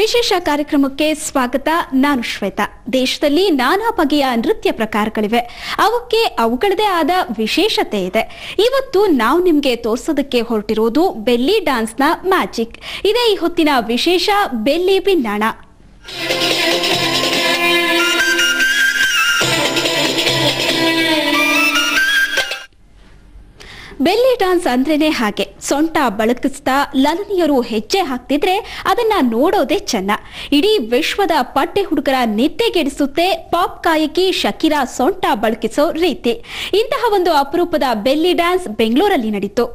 ವಿಶೇಷ ಕಾರ್ಯಕ್ರಮಕ್ಕೆ ಸ್ವಾಗತ. ನಾನು ಶ್ವೇತಾ. ದೇಶದಲ್ಲಿ ನಾನಾ ಬಗೆಯ ನೃತ್ಯ ಪ್ರಕಾರಗಳಿವೆ. ಅವಕ್ಕೆ ಅವುಗಳದೇ ಆದ ವಿಶೇಷತೆ ಇದೆ. ಇವತ್ತು ನಾವು ನಿಮಗೆ ತೋರಿಸೋದಕ್ಕೆ ಹೊರಟಿರೋದು ಬೆಲ್ಲಿ ಡ್ಯಾನ್ಸ್ನ ಮ್ಯಾಜಿಕ್. ಇದೇ ಈ ಹೊತ್ತಿನ ವಿಶೇಷ ಬೆಲ್ಲಿ ಬಿನ್ನಾಣ. ಬೆಲ್ಲಿ ಡ್ಯಾನ್ಸ್ ಅಂದ್ರೇನೆ ಹಾಗೆ. ಸೊಂಟ ಬಳಕಿಸ್ತಾ ಲಲನಿಯರು ಹೆಜ್ಜೆ ಹಾಕ್ತಿದ್ರೆ ಅದನ್ನ ನೋಡೋದೇ ಚೆನ್ನ. ಇಡೀ ವಿಶ್ವದ ಪಟ್ಟೆ ಹುಡುಗರ ನಿದ್ದೆಗೆಡಿಸುತ್ತೆ ಪಾಪ್ ಗಾಯಕಿ ಶಕೀರಾ ಸೊಂಟ ಬಳಕಿಸೋ ರೀತಿ. ಇಂತಹ ಒಂದು ಅಪರೂಪದ ಬೆಲ್ಲಿ ಡ್ಯಾನ್ಸ್ ಬೆಂಗಳೂರಲ್ಲಿ ನಡೀತು.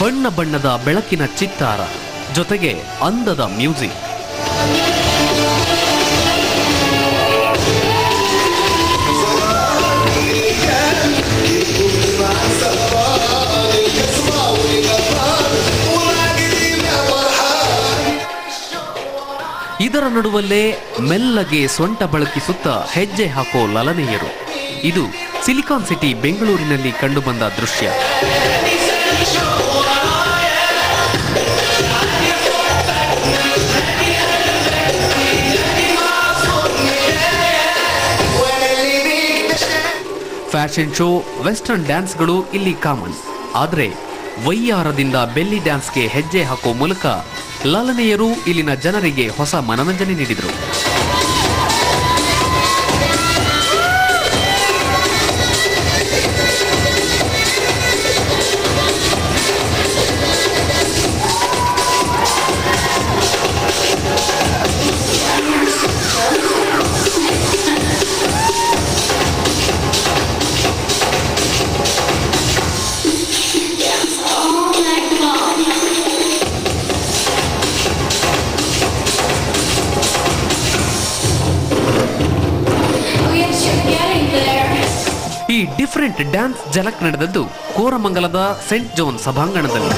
ಬಣ್ಣ ಬಣ್ಣದ ಬೆಳಕಿನ ಚಿತ್ತಾರ ಜೊತೆಗೆ ಅಂದದ ಮ್ಯೂಸಿಕ್. ಇದರ ನಡುವಲ್ಲೇ ಮೆಲ್ಲಗೆ ಸೊಂಟ ಬಳಕಿಸುತ್ತಾ ಹೆಜ್ಜೆ ಹಾಕೋ ಲಲನೆಯರು. ಇದು ಸಿಲಿಕಾನ್ ಸಿಟಿ ಬೆಂಗಳೂರಿನಲ್ಲಿ ಕಂಡುಬಂದ ದೃಶ್ಯ. ಫ್ಯಾಷನ್ ಶೋ, ವೆಸ್ಟರ್ನ್ ಡ್ಯಾನ್ಸ್ಗಳು ಇಲ್ಲಿ ಕಾಮನ್. ಆದರೆ ವೈಯಾರದಿಂದ ಬೆಲ್ಲಿ ಡ್ಯಾನ್ಸ್ಗೆ ಹೆಜ್ಜೆ ಹಾಕೋ ಮೂಲಕ ಲಲನೆಯರು ಇಲ್ಲಿನ ಜನರಿಗೆ ಹೊಸ ಮನರಂಜನೆ ನೀಡಿದರು. ಈ ಡಿಫರೆಂಟ್ ಡ್ಯಾನ್ಸ್ ಝಲಕ್ ನಡೆದದ್ದು ಕೋರಮಂಗಲದ ಸೆಂಟ್ ಜೋನ್ ಸಭಾಂಗಣದಲ್ಲಿ.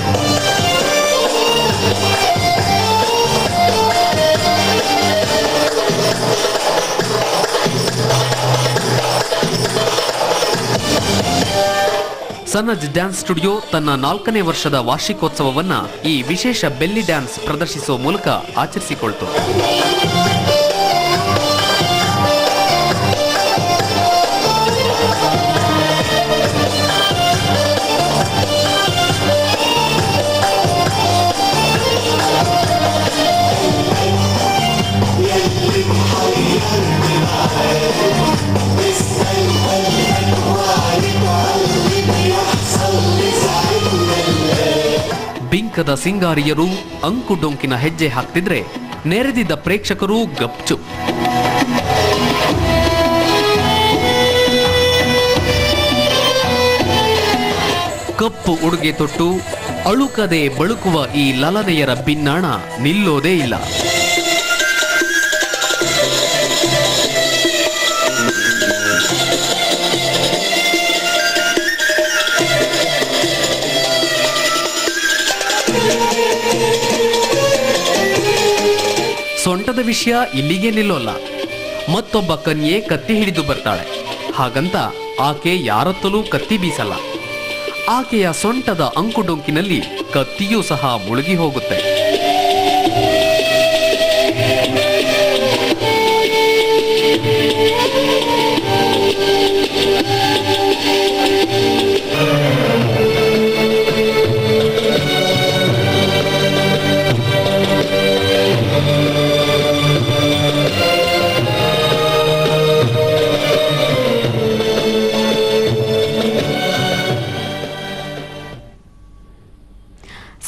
ಸನಜ್ ಡ್ಯಾನ್ಸ್ ಸ್ಟುಡಿಯೋ ತನ್ನ 4ನೇ ವರ್ಷದ ವಾರ್ಷಿಕೋತ್ಸವವನ್ನ ಈ ವಿಶೇಷ ಬೆಲ್ಲಿ ಡ್ಯಾನ್ಸ್ ಪ್ರದರ್ಶಿಸುವ ಮೂಲಕ ಆಚರಿಸಿಕೊಳ್ತು. ಬಿಂಕದ ಸಿಂಗಾರಿಯರು ಅಂಕು ಡೊಂಕಿನ ಹೆಜ್ಜೆ ಹಾಕ್ತಿದ್ರೆ ನೆರೆದಿದ್ದ ಪ್ರೇಕ್ಷಕರು ಗಪ್ಚು. ಕಪ್ಪು ಉಡುಗೆ ತೊಟ್ಟು ಅಳುಕದೆ ಬಳುಕುವ ಈ ಲಲನೆಯರ ಬಿನ್ನಾಣ ನಿಲ್ಲೋದೇ ಇಲ್ಲ. ಸೊಂಟದ ವಿಷಯ ಇಲ್ಲಿಗೆ ನಿಲ್ಲೋಲ್ಲ. ಮತ್ತೊಬ್ಬ ಕನ್ಯೆ ಕತ್ತಿ ಹಿಡಿದು ಬರ್ತಾಳೆ. ಹಾಗಂತ ಆಕೆ ಯಾರತ್ತಲೂ ಕತ್ತಿ ಬೀಸಲ್ಲ. ಆಕೆಯ ಸೊಂಟದ ಅಂಕುಡೊಂಕಿನಲ್ಲಿ ಕತ್ತಿಯೂ ಸಹ ಮುಳುಗಿ ಹೋಗುತ್ತೆ.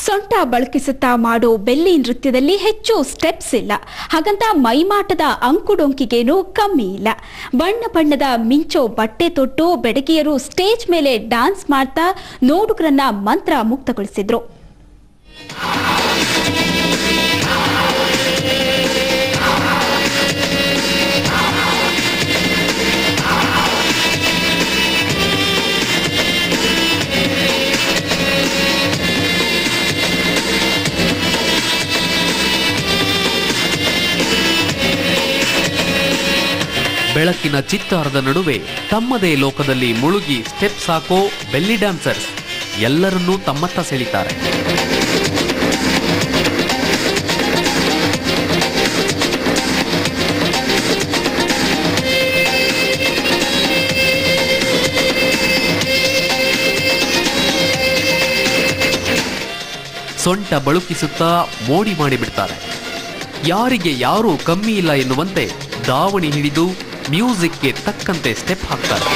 ಸೊಂಟ ಬಳಕಿಸುತ್ತಾ ಮಾಡೋ ಬೆಲ್ಲಿ ನೃತ್ಯದಲ್ಲಿ ಹೆಚ್ಚು ಸ್ಟೆಪ್ಸ್ ಇಲ್ಲ. ಹಾಗಂತ ಮೈಮಾಟದ ಅಂಕುಡೊಂಕಿಗೇನು ಕಮ್ಮಿ ಇಲ್ಲ. ಬಣ್ಣ ಬಣ್ಣದ ಮಿಂಚೋ ಬಟ್ಟೆ ತೊಟ್ಟು ಬೆಡಗಿಯರು ಸ್ಟೇಜ್ ಮೇಲೆ ಡ್ಯಾನ್ಸ್ ಮಾಡ್ತಾ ನೋಡುಗರನ್ನ ಮಂತ್ರ ಮುಕ್ತಗೊಳಿಸಿದ್ರು. ಬೆಳಕಿನ ಚಿತ್ತಾರದ ನಡುವೆ ತಮ್ಮದೇ ಲೋಕದಲ್ಲಿ ಮುಳುಗಿ ಸ್ಟೆಪ್ಸ್ ಹಾಕೋ ಬೆಲ್ಲಿ ಡ್ಯಾನ್ಸರ್ಸ್ ಎಲ್ಲರನ್ನೂ ತಮ್ಮತ್ತ ಸೆಳಿತಾರೆ. ಸೊಂಟ ಬಳುಕಿಸುತ್ತಾ ಮೋಡಿ ಮಾಡಿಬಿಡ್ತಾರೆ. ಯಾರಿಗೆ ಯಾರೂ ಕಮ್ಮಿ ಇಲ್ಲ ಎನ್ನುವಂತೆ ದಾವಣಿ ಹಿಡಿದು ಮ್ಯೂಸಿಕ್ಗೆ ತಕ್ಕಂತೆ ಸ್ಟೆಪ್ ಹಾಕ್ತಾರೆ.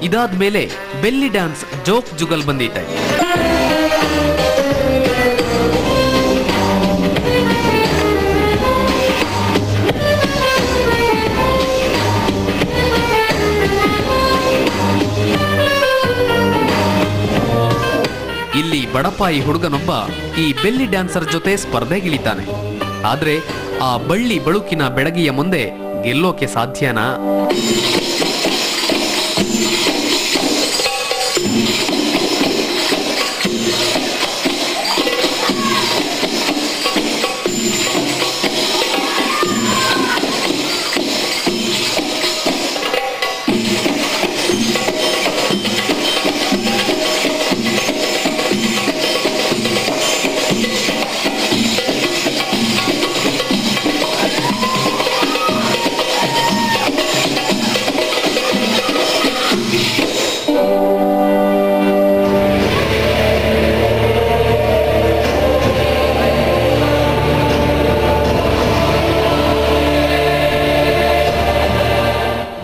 ಇದಾದ್ಮೇಲೆ ಬೆಲ್ಲಿ ಡ್ಯಾನ್ಸ್ ಜೋಕ್ ಜುಗಲ್ ಬಂದಿದೆ. ಇಲ್ಲಿ ಬಡಪಾಯಿ ಹುಡುಗನೊಬ್ಬ ಈ ಬೆಲ್ಲಿ ಡ್ಯಾನ್ಸರ್ ಜೊತೆ ಸ್ಪರ್ಧೆಗಿಳಿತಾನೆ. ಆದ್ರೆ ಆ ಬಳ್ಳಿ ಬಳುಕಿನ ಬೆಡಗಿಯ ಮುಂದೆ ಗೆಲ್ಲೋಕೆ ಸಾಧ್ಯನಾ?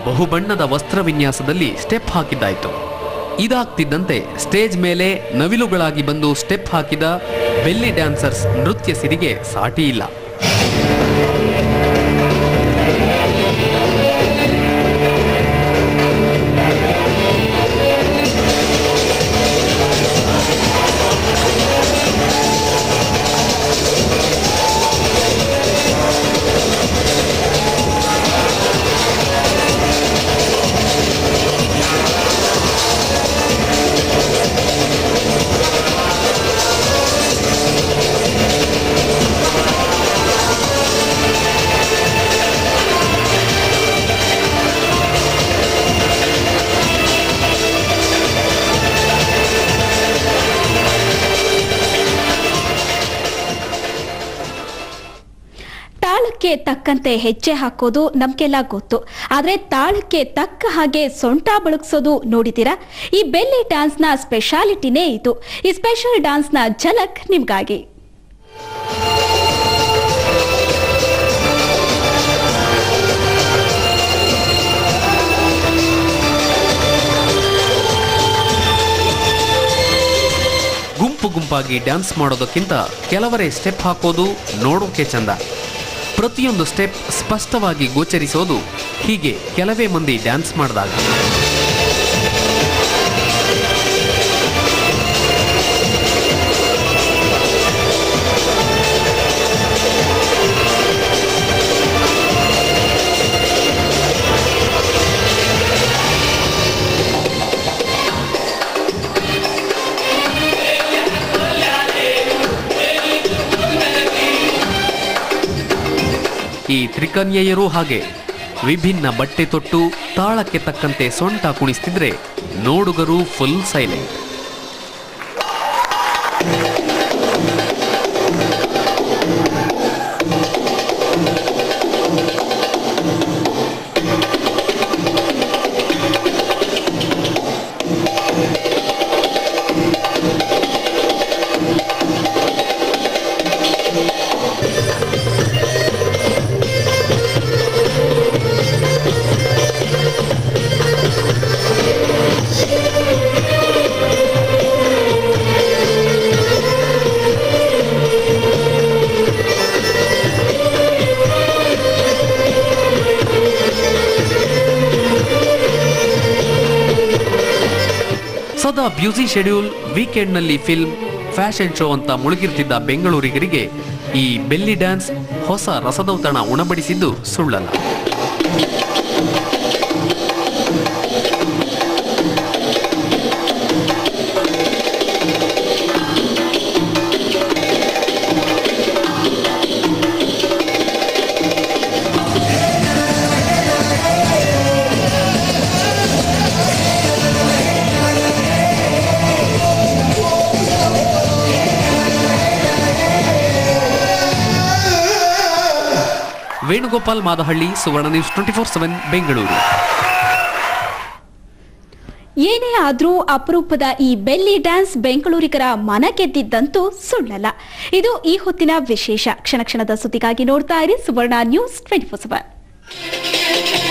ಬಹುಬಣ್ಣದ ವಸ್ತ್ರ ವಿನ್ಯಾಸದಲ್ಲಿ ಸ್ಟೆಪ್ ಹಾಕಿದ್ದಾಯಿತು. ಇದಾಗ್ತಿದ್ದಂತೆ ಸ್ಟೇಜ್ ಮೇಲೆ ನವಿಲುಗಳಾಗಿ ಬಂದು ಸ್ಟೆಪ್ ಹಾಕಿದ ಬೆಲ್ಲಿ ಡ್ಯಾನ್ಸರ್ಸ್ ನೃತ್ಯ ಸಿರಿಗೆ ಸಾಟಿ ಇಲ್ಲ. ತಾಳಕ್ಕೆ ತಕ್ಕಂತೆ ಹೆಜ್ಜೆ ಹಾಕೋದು ನಮ್ಗೆಲ್ಲ ಗೊತ್ತು. ಆದ್ರೆ ತಾಳಕ್ಕೆ ತಕ್ಕ ಹಾಗೆ ಸೊಂಟ ಬಳಗಿಸೋದು ನೋಡಿದ್ದೀರಾ? ಈ ಬೆಲ್ಲಿ ಡ್ಯಾನ್ಸ್ ನ ಸ್ಪೆಷಾಲಿಟಿನೇ ಇದು. ಈ ಸ್ಪೆಷಲ್ ಡ್ಯಾನ್ಸ್ ನ ಝಲಕ್ ನಿಮ್ಗಾಗಿ. ಗುಂಪು ಗುಂಪಾಗಿ ಡ್ಯಾನ್ಸ್ ಮಾಡೋದಕ್ಕಿಂತ ಕೆಲವರೇ ಸ್ಟೆಪ್ ಹಾಕೋದು ನೋಡೋಕೆ ಚಂದ. ಪ್ರತಿಯೊಂದು ಸ್ಟೆಪ್ ಸ್ಪಷ್ಟವಾಗಿ ಗೋಚರಿಸೋದು ಹೀಗೆ ಕೆಲವೇ ಮಂದಿ ಡ್ಯಾನ್ಸ್ ಮಾಡಿದಾಗ. ಈ ತ್ರಿಕನ್ಯೆಯರೂ ಹಾಗೆ ವಿಭಿನ್ನ ಬಟ್ಟೆ ತೊಟ್ಟು ತಾಳಕ್ಕೆ ತಕ್ಕಂತೆ ಸೊಂಟ ಕುಣಿಸ್ತಿದ್ರೆ ನೋಡುಗರು ಫುಲ್ ಸೈಲೆಂಟ್. ಸದಾ ಬ್ಯೂಸಿ ಶೆಡ್ಯೂಲ್, ವೀಕೆಂಡ್ನಲ್ಲಿ ಫಿಲ್ಮ್, ಫ್ಯಾಷನ್ ಶೋ ಅಂತ ಮುಳುಗಿರ್ತಿದ್ದ ಬೆಂಗಳೂರಿಗರಿಗೆ ಈ ಬೆಲ್ಲಿ ಡ್ಯಾನ್ಸ್ ಹೊಸ ರಸದೌತಣ ಉಣಬಡಿಸಿದ್ದು ಸುಳ್ಳಲ್ಲ. ವೇಣುಗೋಪಾಲ್ ಮಾದಹಳ್ಳಿ, ಸುವರ್ಣ ನ್ಯೂಸ್ 24/7 ಬೆಂಗಳೂರು. ಏನೇ ಆದ್ರೂ ಅಪರೂಪದ ಈ ಬೆಲ್ಲಿ ಡ್ಯಾನ್ಸ್ ಬೆಂಗಳೂರಿಗರ ಮನ ಗೆದ್ದಿದ್ದಂತೂ ಸುಳ್ಳಲ್ಲ. ಇದು ಈ ಹೊತ್ತಿನ ವಿಶೇಷ. ಕ್ಷಣ ಕ್ಷಣದ ಸುದ್ದಿಗಾಗಿ ನೋಡ್ತಾ ಇರಿ ಸುವರ್ಣ ನ್ಯೂಸ್ 24/7.